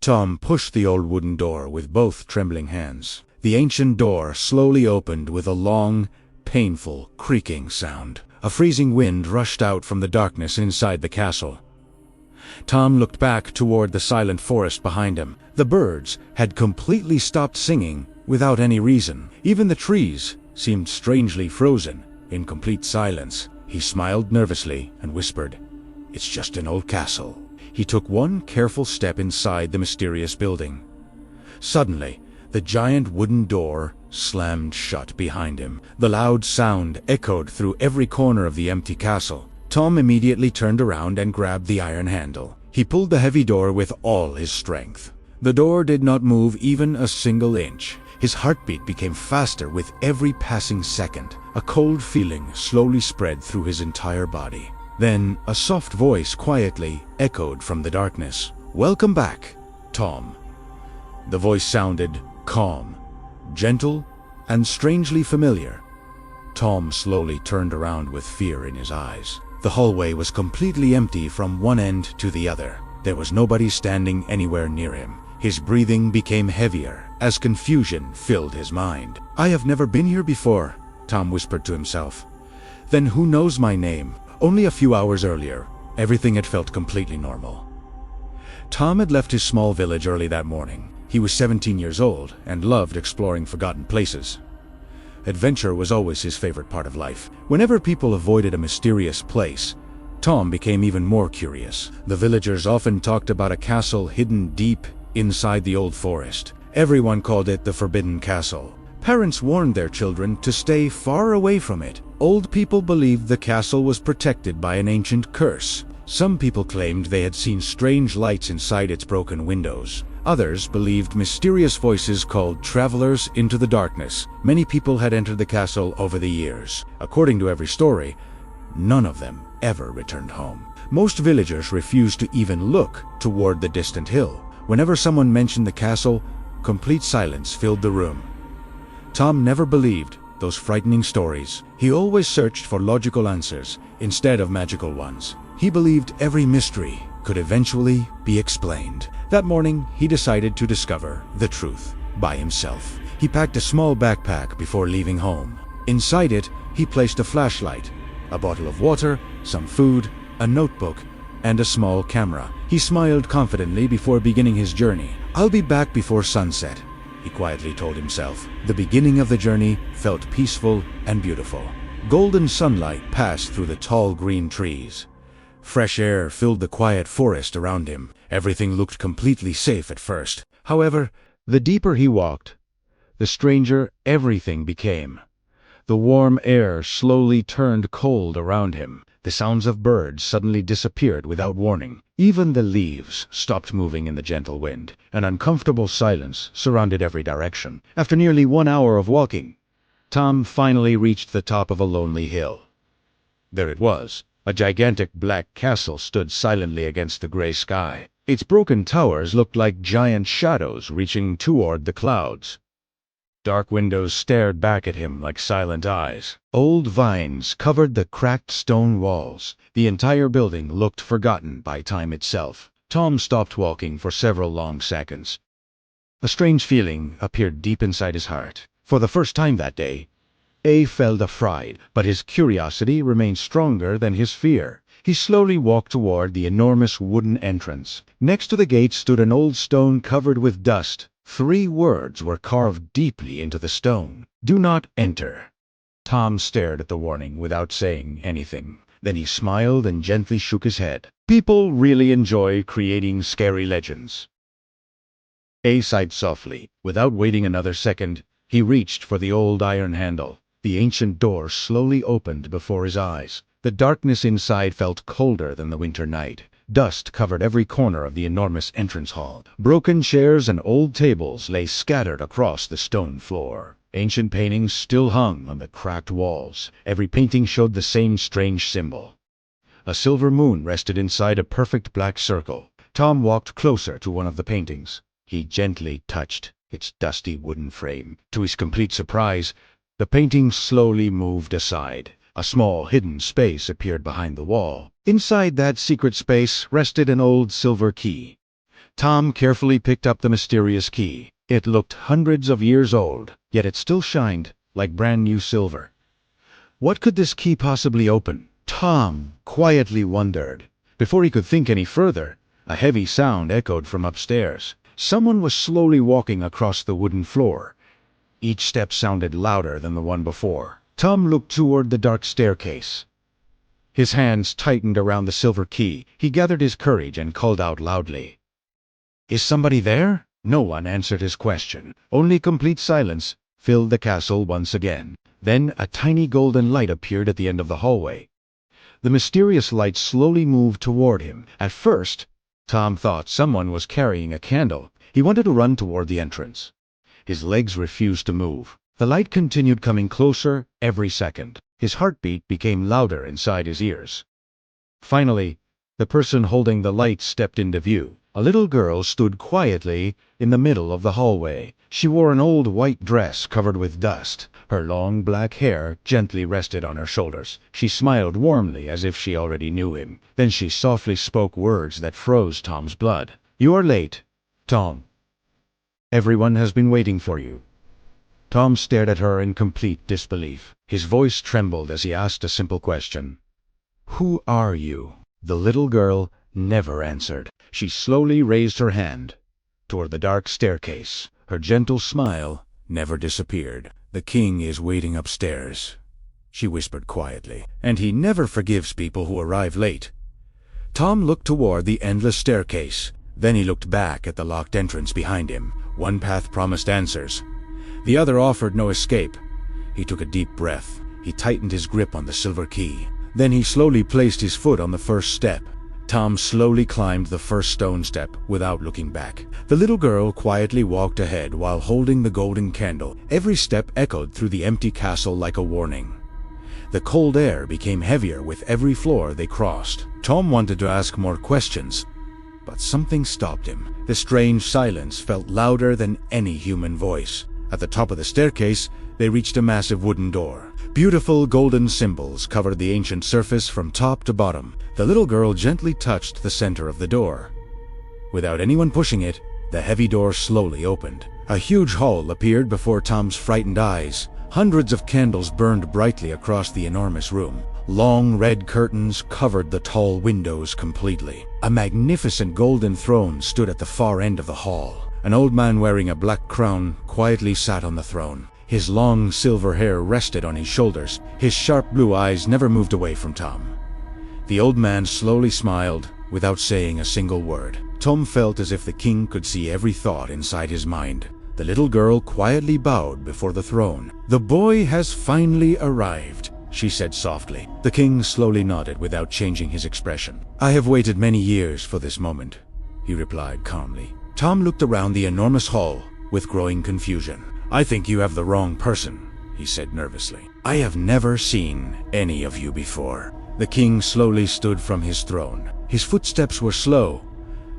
Tom pushed the old wooden door with both trembling hands. The ancient door slowly opened with a long, painful, creaking sound. A freezing wind rushed out from the darkness inside the castle. Tom looked back toward the silent forest behind him. The birds had completely stopped singing without any reason. Even the trees seemed strangely frozen, in complete silence. He smiled nervously and whispered, "It's just an old castle." He took one careful step inside the mysterious building. Suddenly, the giant wooden door slammed shut behind him. The loud sound echoed through every corner of the empty castle. Tom immediately turned around and grabbed the iron handle. He pulled the heavy door with all his strength. The door did not move even a single inch. His heartbeat became faster with every passing second. A cold feeling slowly spread through his entire body. Then a soft voice quietly echoed from the darkness. "Welcome back, Tom." The voice sounded calm, gentle, and strangely familiar. Tom slowly turned around with fear in his eyes. The hallway was completely empty from one end to the other. There was nobody standing anywhere near him. His breathing became heavier as confusion filled his mind. "I have never been here before," Tom whispered to himself. "Then who knows my name?" Only a few hours earlier, everything had felt completely normal. Tom had left his small village early that morning. He was 17 years old and loved exploring forgotten places. Adventure was always his favorite part of life. Whenever people avoided a mysterious place, Tom became even more curious. The villagers often talked about a castle hidden deep inside the old forest. Everyone called it the Forbidden Castle. Parents warned their children to stay far away from it. Old people believed the castle was protected by an ancient curse. Some people claimed they had seen strange lights inside its broken windows. Others believed mysterious voices called travelers into the darkness. Many people had entered the castle over the years. According to every story, none of them ever returned home. Most villagers refused to even look toward the distant hill. Whenever someone mentioned the castle, complete silence filled the room. Tom never believed those frightening stories. He always searched for logical answers instead of magical ones. He believed every mystery could eventually be explained. That morning, he decided to discover the truth by himself. He packed a small backpack before leaving home. Inside it, he placed a flashlight, a bottle of water, some food, a notebook, and a small camera. He smiled confidently before beginning his journey. "I'll be back before sunset," he quietly told himself. The beginning of the journey felt peaceful and beautiful. Golden sunlight passed through the tall green trees. Fresh air filled the quiet forest around him. Everything looked completely safe at first. However, the deeper he walked, the stranger everything became. The warm air slowly turned cold around him. The sounds of birds suddenly disappeared without warning. Even the leaves stopped moving in the gentle wind. An uncomfortable silence surrounded every direction. After nearly 1 hour of walking, Tom finally reached the top of a lonely hill. There it was. A gigantic black castle stood silently against the gray sky. Its broken towers looked like giant shadows reaching toward the clouds. Dark windows stared back at him like silent eyes. Old vines covered the cracked stone walls. The entire building looked forgotten by time itself. Tom stopped walking for several long seconds. A strange feeling appeared deep inside his heart. For the first time that day, he felt afraid, but his curiosity remained stronger than his fear. He slowly walked toward the enormous wooden entrance. Next to the gate stood an old stone covered with dust. 3 words were carved deeply into the stone. "Do not enter." Tom stared at the warning without saying anything. Then he smiled and gently shook his head. People really enjoy creating scary legends. A sighed softly. Without waiting another second, he reached for the old iron handle. The ancient door slowly opened before his eyes. The darkness inside felt colder than the winter night. Dust covered every corner of the enormous entrance hall. Broken chairs and old tables lay scattered across the stone floor. Ancient paintings still hung on the cracked walls. Every painting showed the same strange symbol. A silver moon rested inside a perfect black circle. Tom walked closer to one of the paintings. He gently touched its dusty wooden frame. To his complete surprise, the painting slowly moved aside. A small hidden space appeared behind the wall. Inside that secret space rested an old silver key. Tom carefully picked up the mysterious key. It looked hundreds of years old, yet it still shined like brand new silver. What could this key possibly open? Tom quietly wondered. Before he could think any further, a heavy sound echoed from upstairs. Someone was slowly walking across the wooden floor. Each step sounded louder than the one before. Tom looked toward the dark staircase. His hands tightened around the silver key. He gathered his courage and called out loudly. "Is somebody there?" No one answered his question. Only complete silence filled the castle once again. Then a tiny golden light appeared at the end of the hallway. The mysterious light slowly moved toward him. At first, Tom thought someone was carrying a candle. He wanted to run toward the entrance. His legs refused to move. The light continued coming closer every second. His heartbeat became louder inside his ears. Finally, the person holding the light stepped into view. A little girl stood quietly in the middle of the hallway. She wore an old white dress covered with dust. Her long black hair gently rested on her shoulders. She smiled warmly as if she already knew him. Then she softly spoke words that froze Tom's blood. "You are late, Tom. Everyone has been waiting for you." Tom stared at her in complete disbelief. His voice trembled as he asked a simple question. "Who are you?" The little girl never answered. She slowly raised her hand toward the dark staircase. Her gentle smile never disappeared. "The king is waiting upstairs," she whispered quietly, "and he never forgives people who arrive late." Tom looked toward the endless staircase. Then he looked back at the locked entrance behind him. One path promised answers. The other offered no escape. He took a deep breath. He tightened his grip on the silver key. Then he slowly placed his foot on the first step. Tom slowly climbed the first stone step without looking back. The little girl quietly walked ahead while holding the golden candle. Every step echoed through the empty castle like a warning. The cold air became heavier with every floor they crossed. Tom wanted to ask more questions, but something stopped him. The strange silence felt louder than any human voice. At the top of the staircase, they reached a massive wooden door. Beautiful golden symbols covered the ancient surface from top to bottom. The little girl gently touched the center of the door. Without anyone pushing it, the heavy door slowly opened. A huge hall appeared before Tom's frightened eyes. Hundreds of candles burned brightly across the enormous room. Long red curtains covered the tall windows completely. A magnificent golden throne stood at the far end of the hall. An old man wearing a black crown quietly sat on the throne. His long silver hair rested on his shoulders. His sharp blue eyes never moved away from Tom. The old man slowly smiled without saying a single word. Tom felt as if the king could see every thought inside his mind. The little girl quietly bowed before the throne. "The boy has finally arrived," she said softly. The king slowly nodded without changing his expression. "I have waited many years for this moment," he replied calmly. Tom looked around the enormous hall with growing confusion. "I think you have the wrong person," he said nervously. "I have never seen any of you before." The king slowly stood from his throne. His footsteps were slow,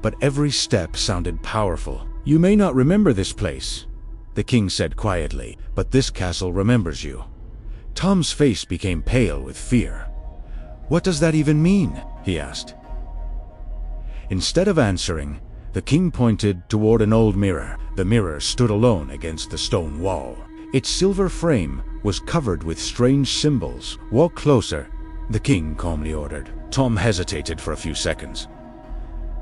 but every step sounded powerful. "You may not remember this place," the king said quietly, "but this castle remembers you." Tom's face became pale with fear. "What does that even mean?" he asked. Instead of answering, the king pointed toward an old mirror. The mirror stood alone against the stone wall. Its silver frame was covered with strange symbols. "Walk closer," the king calmly ordered. Tom hesitated for a few seconds.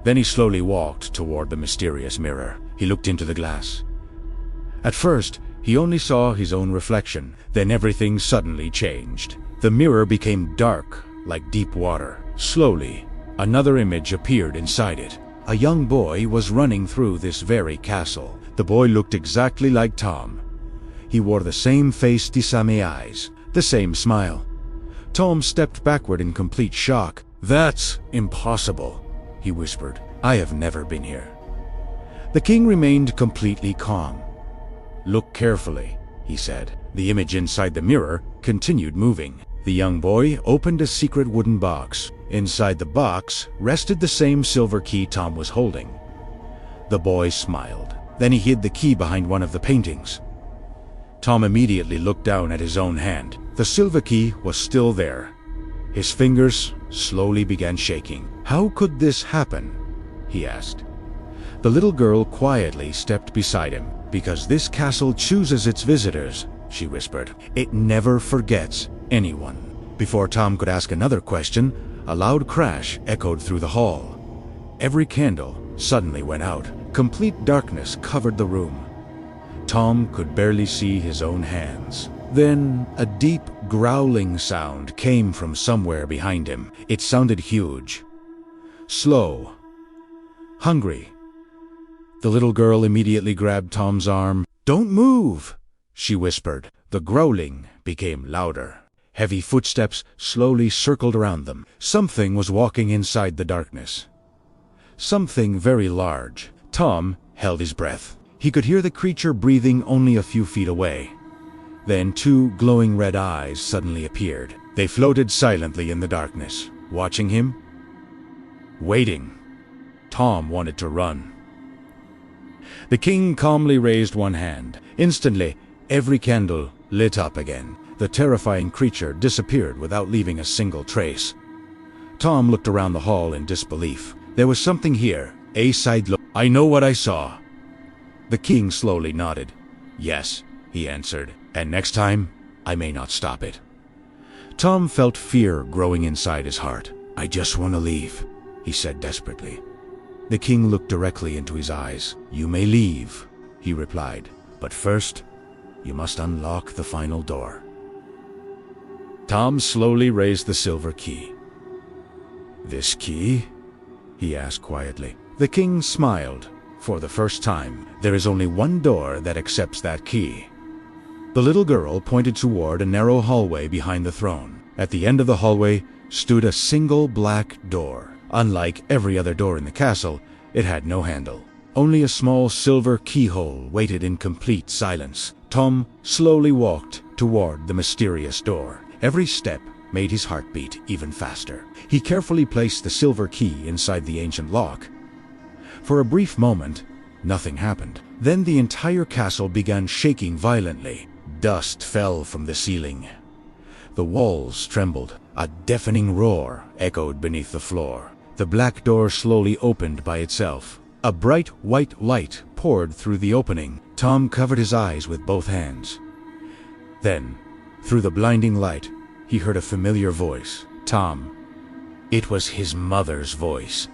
Then he slowly walked toward the mysterious mirror. He looked into the glass. At first, he only saw his own reflection. Then everything suddenly changed. The mirror became dark, like deep water. Slowly, another image appeared inside it. A young boy was running through this very castle. The boy looked exactly like Tom. He wore the same face, the same eyes, the same smile. Tom stepped backward in complete shock. "That's impossible," he whispered. "I have never been here." The king remained completely calm. "Look carefully," he said. The image inside the mirror continued moving. The young boy opened a secret wooden box. Inside the box rested the same silver key Tom was holding. The boy smiled. Then he hid the key behind one of the paintings. Tom immediately looked down at his own hand. The silver key was still there. His fingers slowly began shaking. "How could this happen?" he asked. The little girl quietly stepped beside him. "Because this castle chooses its visitors," she whispered. "It never forgets anyone." Before Tom could ask another question, a loud crash echoed through the hall. Every candle suddenly went out. Complete darkness covered the room. Tom could barely see his own hands. Then a deep, growling sound came from somewhere behind him. It sounded huge, slow, hungry. The little girl immediately grabbed Tom's arm. "Don't move," she whispered. The growling became louder. Heavy footsteps slowly circled around them. Something was walking inside the darkness. Something very large. Tom held his breath. He could hear the creature breathing only a few feet away. Then 2 glowing red eyes suddenly appeared. They floated silently in the darkness, watching him, waiting. Tom wanted to run. The king calmly raised one hand. Instantly, every candle lit up again. The terrifying creature disappeared without leaving a single trace. Tom looked around the hall in disbelief. There was something here, a side look. "I know what I saw." The king slowly nodded. "Yes," he answered, "and next time, I may not stop it." Tom felt fear growing inside his heart. "I just want to leave," he said desperately. The king looked directly into his eyes. "You may leave," he replied, "but first, you must unlock the final door." Tom slowly raised the silver key. "This key?" he asked quietly. The king smiled. "For the first time, there is only one door that accepts that key." The little girl pointed toward a narrow hallway behind the throne. At the end of the hallway stood a single black door. Unlike every other door in the castle, it had no handle. Only a small silver keyhole waited in complete silence. Tom slowly walked toward the mysterious door. Every step made his heart beat even faster. He carefully placed the silver key inside the ancient lock. For a brief moment, nothing happened. Then the entire castle began shaking violently. Dust fell from the ceiling. The walls trembled. A deafening roar echoed beneath the floor. The black door slowly opened by itself. A bright white light poured through the opening. Tom covered his eyes with both hands. Then, through the blinding light, he heard a familiar voice. Tom. It was his mother's voice.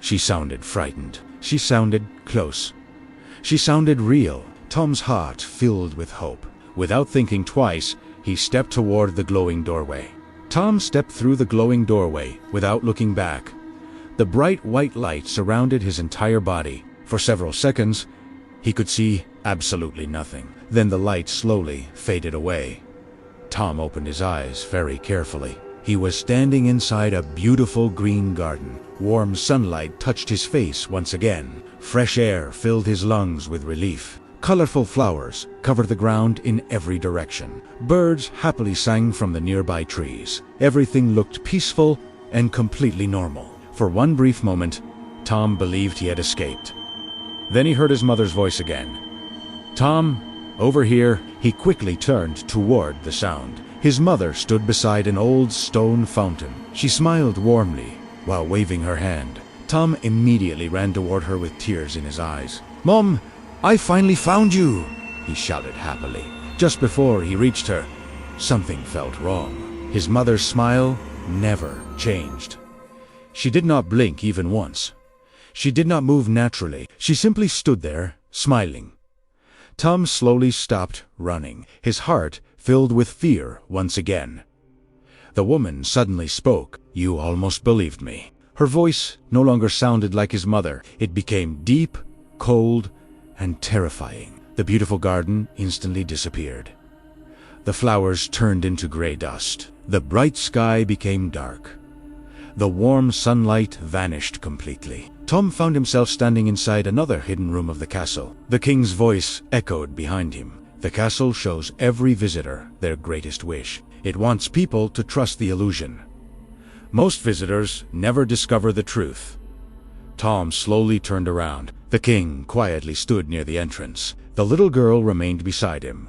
She sounded frightened. She sounded close. She sounded real. Tom's heart filled with hope. Without thinking twice, he stepped toward the glowing doorway. Tom stepped through the glowing doorway without looking back. The bright white light surrounded his entire body. For several seconds, he could see absolutely nothing. Then the light slowly faded away. Tom opened his eyes very carefully. He was standing inside a beautiful green garden. Warm sunlight touched his face once again. Fresh air filled his lungs with relief. Colorful flowers covered the ground in every direction. Birds happily sang from the nearby trees. Everything looked peaceful and completely normal. For one brief moment, Tom believed he had escaped. Then he heard his mother's voice again. "Tom, over here." He quickly turned toward the sound. His mother stood beside an old stone fountain. She smiled warmly while waving her hand. Tom immediately ran toward her with tears in his eyes. "Mom, I finally found you!" he shouted happily. Just before he reached her, something felt wrong. His mother's smile never changed. She did not blink even once. She did not move naturally. She simply stood there, smiling. Tom slowly stopped running, his heart filled with fear once again. The woman suddenly spoke. "You almost believed me." Her voice no longer sounded like his mother. It became deep, cold, and terrifying. The beautiful garden instantly disappeared. The flowers turned into gray dust. The bright sky became dark. The warm sunlight vanished completely. Tom found himself standing inside another hidden room of the castle. The king's voice echoed behind him. The castle shows every visitor their greatest wish. It wants people to trust the illusion. Most visitors never discover the truth. Tom slowly turned around. The king quietly stood near the entrance. The little girl remained beside him.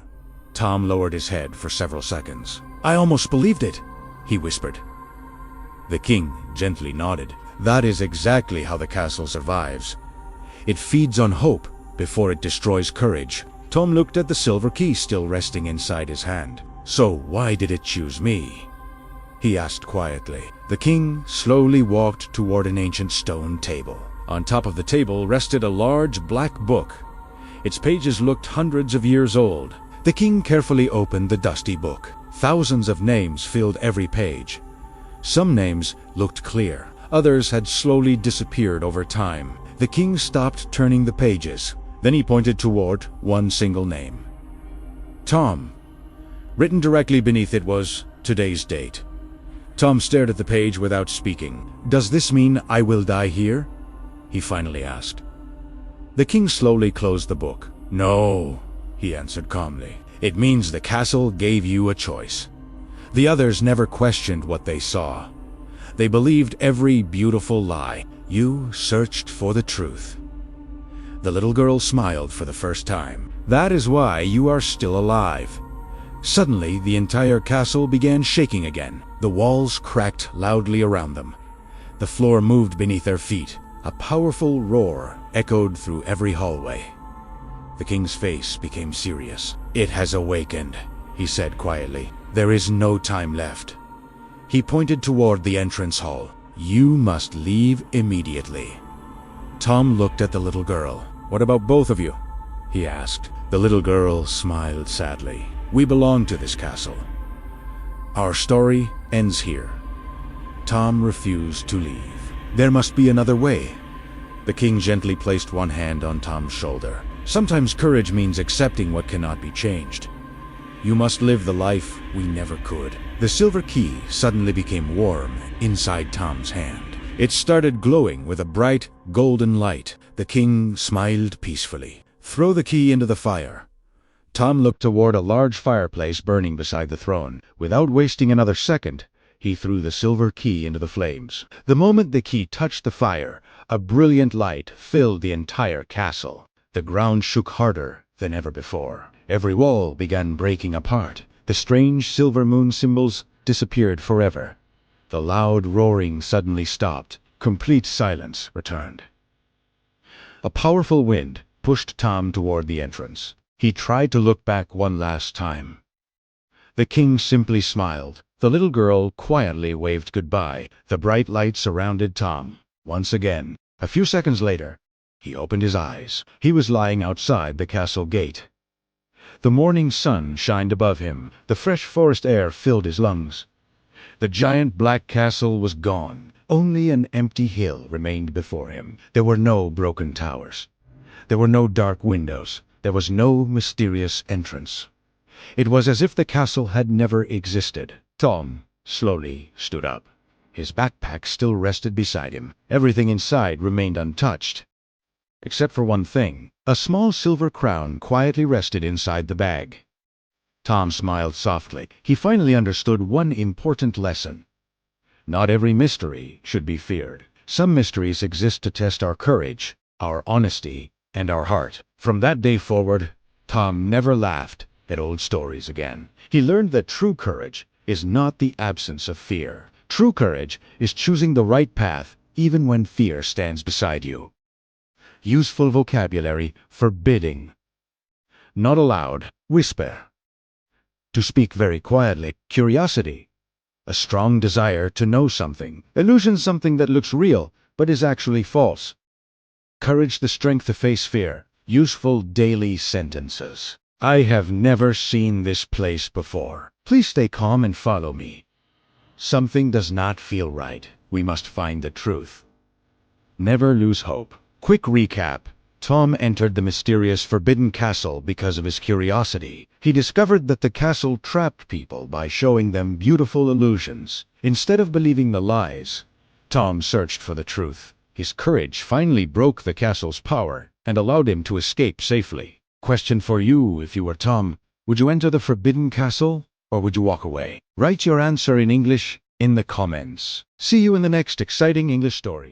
Tom lowered his head for several seconds. "I almost believed it," he whispered. The king gently nodded. That is exactly how the castle survives. It feeds on hope before it destroys courage. Tom looked at the silver key still resting inside his hand. "So why did it choose me?" he asked quietly. The king slowly walked toward an ancient stone table. On top of the table rested a large black book. Its pages looked hundreds of years old. The king carefully opened the dusty book. Thousands of names filled every page. Some names looked clear. Others had slowly disappeared over time. The king stopped turning the pages. Then he pointed toward one single name. Tom. Written directly beneath it was today's date. Tom stared at the page without speaking. "Does this mean I will die here?" he finally asked. The king slowly closed the book. "No," he answered calmly. "It means the castle gave you a choice." The others never questioned what they saw. They believed every beautiful lie. You searched for the truth. The little girl smiled for the first time. "That is why you are still alive." Suddenly, the entire castle began shaking again. The walls cracked loudly around them. The floor moved beneath their feet. A powerful roar echoed through every hallway. The king's face became serious. "It has awakened," he said quietly. "There is no time left." He pointed toward the entrance hall. "You must leave immediately." Tom looked at the little girl. "What about both of you?" he asked. The little girl smiled sadly. "We belong to this castle. Our story ends here." Tom refused to leave. "There must be another way." The king gently placed one hand on Tom's shoulder. "Sometimes courage means accepting what cannot be changed. You must live the life we never could." The silver key suddenly became warm inside Tom's hand. It started glowing with a bright, golden light. The king smiled peacefully. "Throw the key into the fire." Tom looked toward a large fireplace burning beside the throne. Without wasting another second, he threw the silver key into the flames. The moment the key touched the fire, a brilliant light filled the entire castle. The ground shook harder than ever before. Every wall began breaking apart. The strange silver moon symbols disappeared forever. The loud roaring suddenly stopped. Complete silence returned. A powerful wind pushed Tom toward the entrance. He tried to look back one last time. The king simply smiled. The little girl quietly waved goodbye. The bright light surrounded Tom once again. A few seconds later, he opened his eyes. He was lying outside the castle gate. The morning sun shined above him. The fresh forest air filled his lungs. The giant black castle was gone. Only an empty hill remained before him. There were no broken towers. There were no dark windows. There was no mysterious entrance. It was as if the castle had never existed. Tom slowly stood up. His backpack still rested beside him. Everything inside remained untouched. Except for one thing. A small silver crown quietly rested inside the bag. Tom smiled softly. He finally understood one important lesson. Not every mystery should be feared. Some mysteries exist to test our courage, our honesty, and our heart. From that day forward, Tom never laughed at old stories again. He learned that true courage is not the absence of fear. True courage is choosing the right path even when fear stands beside you. Useful vocabulary: forbidding, not allowed, whisper, to speak very quietly, curiosity, a strong desire to know something, illusion, something that looks real but is actually false, courage, the strength to face fear. Useful daily sentences: I have never seen this place before. Please stay calm and follow me. Something does not feel right. We must find the truth. Never lose hope. Quick recap. Tom entered the mysterious Forbidden Castle because of his curiosity. He discovered that the castle trapped people by showing them beautiful illusions. Instead of believing the lies, Tom searched for the truth. His courage finally broke the castle's power and allowed him to escape safely. Question for you: if you were Tom, would you enter the Forbidden Castle or would you walk away? Write your answer in English in the comments. See you in the next exciting English story.